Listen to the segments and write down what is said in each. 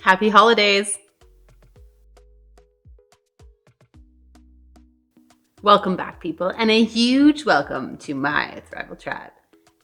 Happy holidays! Welcome back, people, and a huge welcome to my Thrival tribe.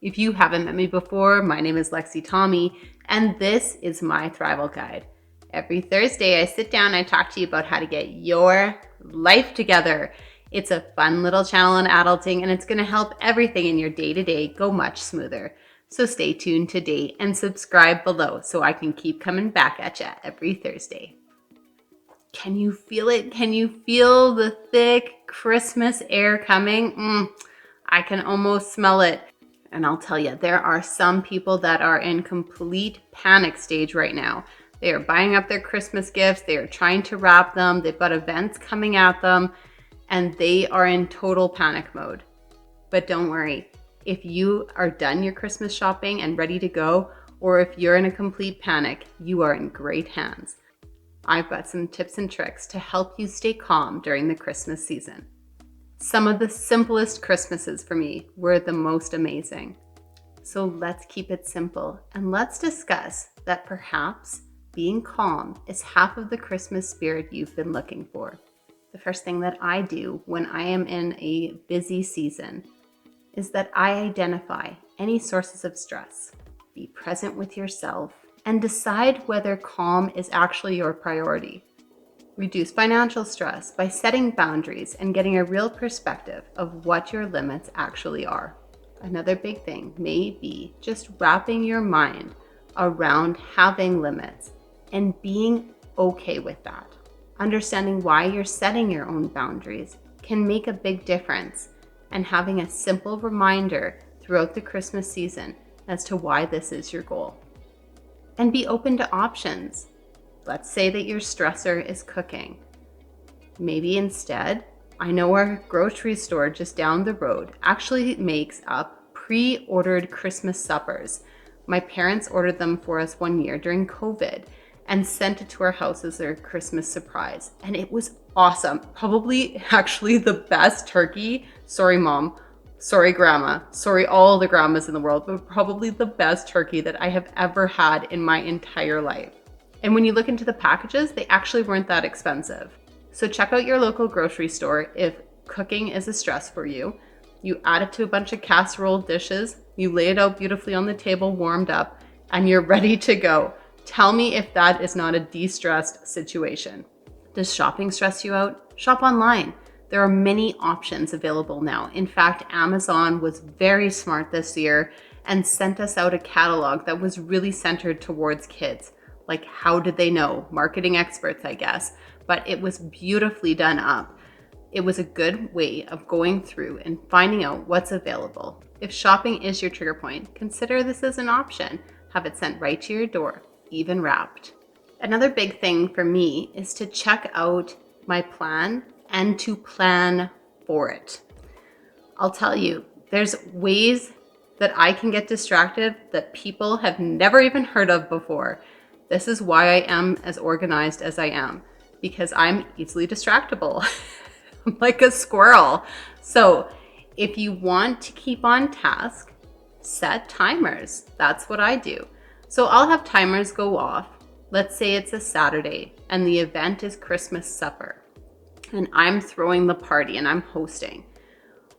If you haven't met me before, my name is Lexi Tommy, and this is my Thrival Guide. Every Thursday, I sit down and I talk to you about how to get your life together. It's a fun little channel on adulting, and it's going to help everything in your day-to-day go much smoother. So stay tuned today and subscribe below so I can keep coming back at you every Thursday. Can you feel it? Can you feel the thick Christmas air coming? I can almost smell it. And I'll tell you, there are some people that are in complete panic stage right now. They are buying up their Christmas gifts. They are trying to wrap them. They've got events coming at them, and they are in total panic mode. But don't worry. If you are done your Christmas shopping and ready to go, or if you're in a complete panic, you are in great hands. I've got some tips and tricks to help you stay calm during the Christmas season. Some of the simplest Christmases for me were the most amazing. So let's keep it simple and let's discuss that perhaps being calm is half of the Christmas spirit you've been looking for. The first thing that I do when I am in a busy season is that I identify any sources of stress, be present with yourself, and decide whether calm is actually your priority. Reduce financial stress by setting boundaries and getting a real perspective of what your limits actually are. Another big thing may be just wrapping your mind around having limits and being okay with that. Understanding why you're setting your own boundaries can make a big difference, and having a simple reminder throughout the Christmas season as to why this is your goal. And be open to options. Let's say that your stressor is cooking. Maybe instead, I know our grocery store just down the road actually makes up pre-ordered Christmas suppers. My parents ordered them for us one year during COVID and sent it to our house as their Christmas surprise. And it was awesome. Probably actually the best turkey. Sorry, Mom. Sorry, Grandma. Sorry, all the grandmas in the world, but probably the best turkey that I have ever had in my entire life. And when you look into the packages, they actually weren't that expensive. So check out your local grocery store if cooking is a stress for you. You add it to a bunch of casserole dishes, you lay it out beautifully on the table, warmed up, and you're ready to go. Tell me if that is not a de-stressed situation. Does shopping stress you out? Shop online. There are many options available now. In fact, Amazon was very smart this year and sent us out a catalog that was really centered towards kids. Like, how did they know? Marketing experts, I guess. But it was beautifully done up. It was a good way of going through and finding out what's available. If shopping is your trigger point, consider this as an option. Have it sent right to your door, even wrapped. Another big thing for me is to check out my plan and to plan for it. I'll tell you, there's ways that I can get distracted that people have never even heard of before. This is why I am as organized as I am, because I'm easily distractible. I'm like a squirrel. So if you want to keep on task, set timers. That's what I do. So I'll have timers go off. Let's say it's a Saturday and the event is Christmas supper, and I'm throwing the party and I'm hosting.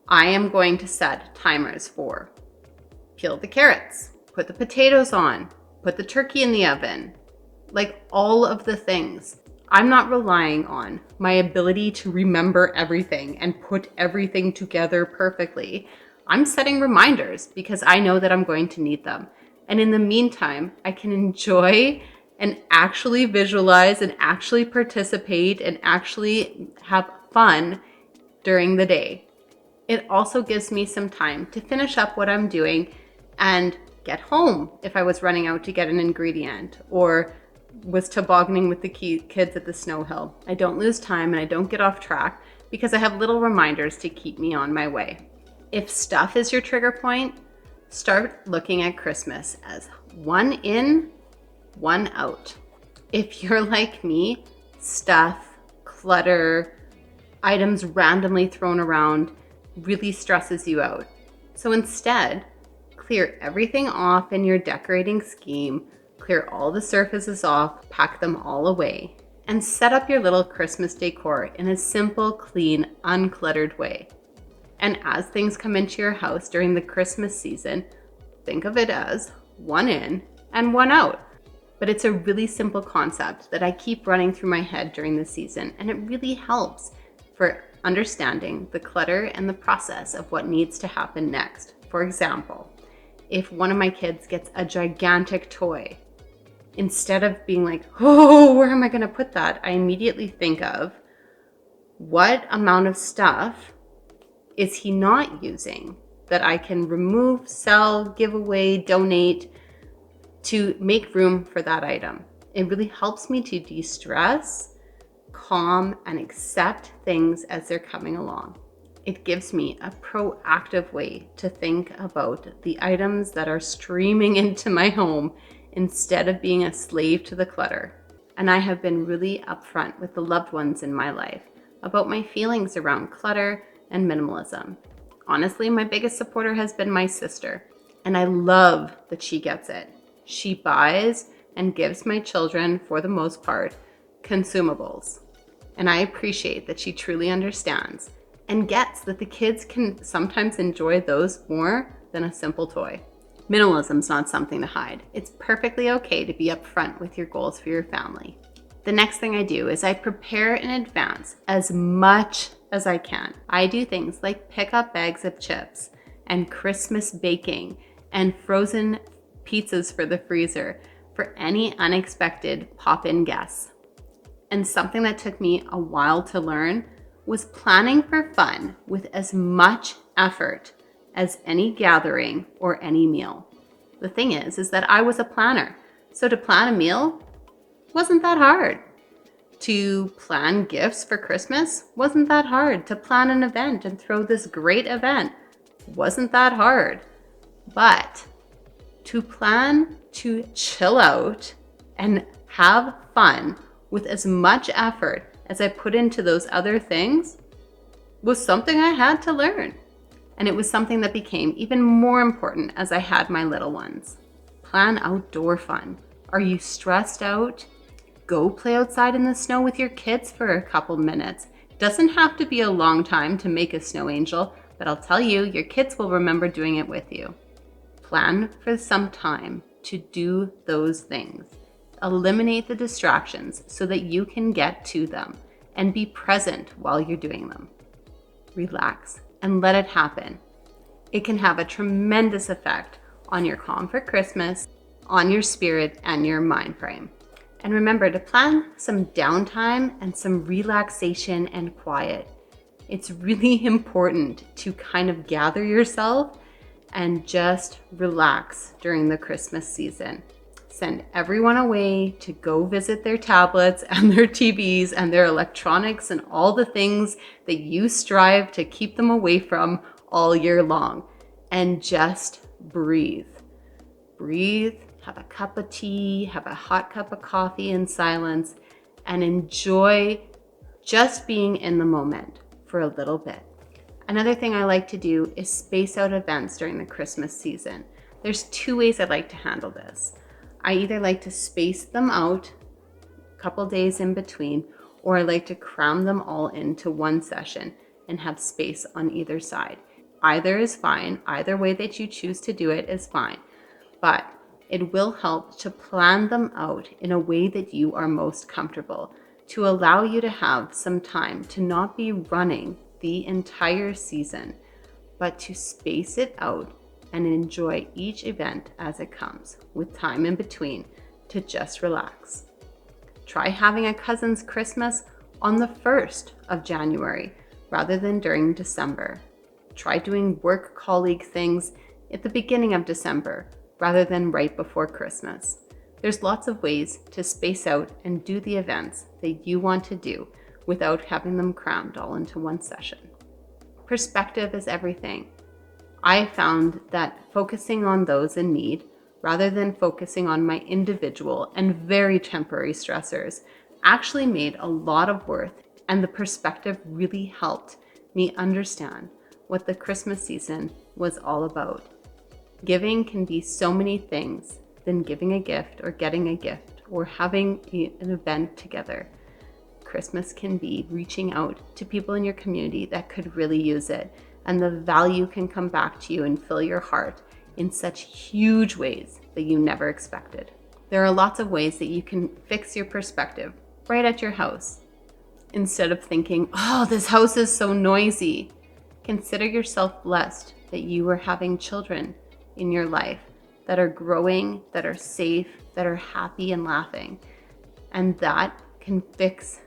I am going to set timers for peel the carrots, put the potatoes on, put the turkey in the oven, like all of the things. I'm not relying on my ability to remember everything and put everything together perfectly. I'm setting reminders because I know that I'm going to need them. And in the meantime, I can enjoy and actually visualize and actually participate and actually have fun during the day. It also gives me some time to finish up what I'm doing and get home if I was running out to get an ingredient or was tobogganing with the kids at the snow hill. I don't lose time and I don't get off track because I have little reminders to keep me on my way. If stuff is your trigger point, start looking at Christmas as one in, one out. If you're like me, stuff, clutter, items randomly thrown around really stresses you out. So instead, clear everything off in your decorating scheme, clear all the surfaces off, pack them all away, and set up your little Christmas decor in a simple, clean, uncluttered way. And as things come into your house during the Christmas season, think of it as one in and one out. But it's a really simple concept that I keep running through my head during the season, and it really helps for understanding the clutter and the process of what needs to happen next. For example, if one of my kids gets a gigantic toy, instead of being like, oh, where am I going to put that? I immediately think of what amount of stuff is he not using that I can remove, sell, give away, donate to make room for that item. It really helps me to de-stress, calm, and accept things as they're coming along. It gives me a proactive way to think about the items that are streaming into my home instead of being a slave to the clutter. And I have been really upfront with the loved ones in my life about my feelings around clutter and minimalism. Honestly, my biggest supporter has been my sister, and I love that she gets it. She buys and gives my children, for the most part, consumables. And I appreciate that she truly understands and gets that the kids can sometimes enjoy those more than a simple toy. Minimalism's not something to hide. It's perfectly okay to be upfront with your goals for your family. The next thing I do is I prepare in advance as much as I can. I do things like pick up bags of chips and Christmas baking and frozen pizzas for the freezer for any unexpected pop-in guests. And something that took me a while to learn was planning for fun with as much effort as any gathering or any meal. The thing is that I was a planner. So to plan a meal wasn't that hard. To plan gifts for Christmas wasn't that hard. To plan an event and throw this great event wasn't that hard. But to plan to chill out and have fun with as much effort as I put into those other things was something I had to learn. And it was something that became even more important as I had my little ones. Plan outdoor fun. Are you stressed out? Go play outside in the snow with your kids for a couple minutes. It doesn't have to be a long time to make a snow angel, but I'll tell you, your kids will remember doing it with you. Plan for some time to do those things. Eliminate the distractions so that you can get to them and be present while you're doing them. Relax and let it happen. It can have a tremendous effect on your calm for Christmas, on your spirit, and your mind frame. And remember to plan some downtime and some relaxation and quiet. It's really important to kind of gather yourself and just relax during the Christmas season. Send everyone away to go visit their tablets and their TVs and their electronics and all the things that you strive to keep them away from all year long. And just breathe. Breathe, have a cup of tea, have a hot cup of coffee in silence, and enjoy just being in the moment for a little bit. Another thing I like to do is space out events during the Christmas season. There's two ways I like to handle this. I either like to space them out a couple days in between, or I like to cram them all into one session and have space on either side. Either is fine. Either way that you choose to do it is fine. But it will help to plan them out in a way that you are most comfortable, to allow you to have some time to not be running the entire season, but to space it out and enjoy each event as it comes, with time in between to just relax. Try having a cousin's Christmas on the 1st of January rather than during December. Try doing work colleague things at the beginning of December rather than right before Christmas. There's lots of ways to space out and do the events that you want to do without having them crammed all into one session. Perspective is everything. I found that focusing on those in need rather than focusing on my individual and very temporary stressors actually made a lot of worth, and the perspective really helped me understand what the Christmas season was all about. Giving can be so many things than giving a gift or getting a gift or having an event together. Christmas can be reaching out to people in your community that could really use it, and the value can come back to you and fill your heart in such huge ways that you never expected. There are lots of ways that you can fix your perspective right at your house. Instead of thinking, oh, this house is so noisy, consider yourself blessed that you are having children in your life that are growing, that are safe, that are happy and laughing. And that can fix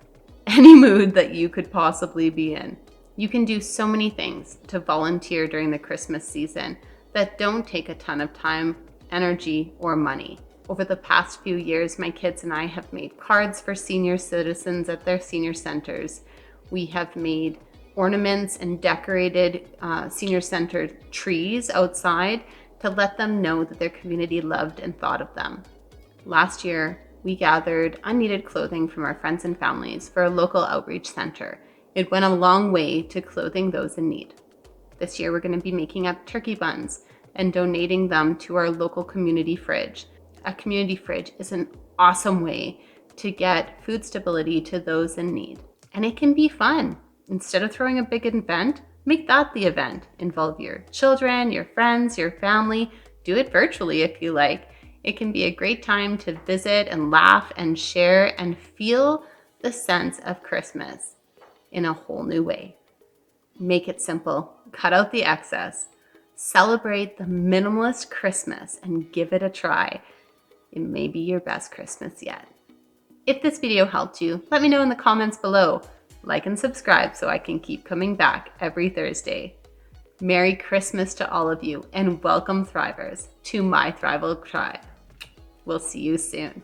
any mood that you could possibly be in. You can do so many things to volunteer during the Christmas season that don't take a ton of time, energy, or money. Over the past few years, my kids and I have made cards for senior citizens at their senior centers. We have made ornaments and decorated senior center trees outside to let them know that their community loved and thought of them. Last year, we gathered unneeded clothing from our friends and families for a local outreach center. It went a long way to clothing those in need. This year, we're going to be making up turkey buns and donating them to our local community fridge. A community fridge is an awesome way to get food stability to those in need. And it can be fun. Instead of throwing a big event, make that the event. Involve your children, your friends, your family. Do it virtually if you like. It can be a great time to visit and laugh and share and feel the sense of Christmas in a whole new way. Make it simple. Cut out the excess. Celebrate the minimalist Christmas and give it a try. It may be your best Christmas yet. If this video helped you, let me know in the comments below. Like and subscribe so I can keep coming back every Thursday. Merry Christmas to all of you, and welcome Thrivers to my Thrival tribe. We'll see you soon.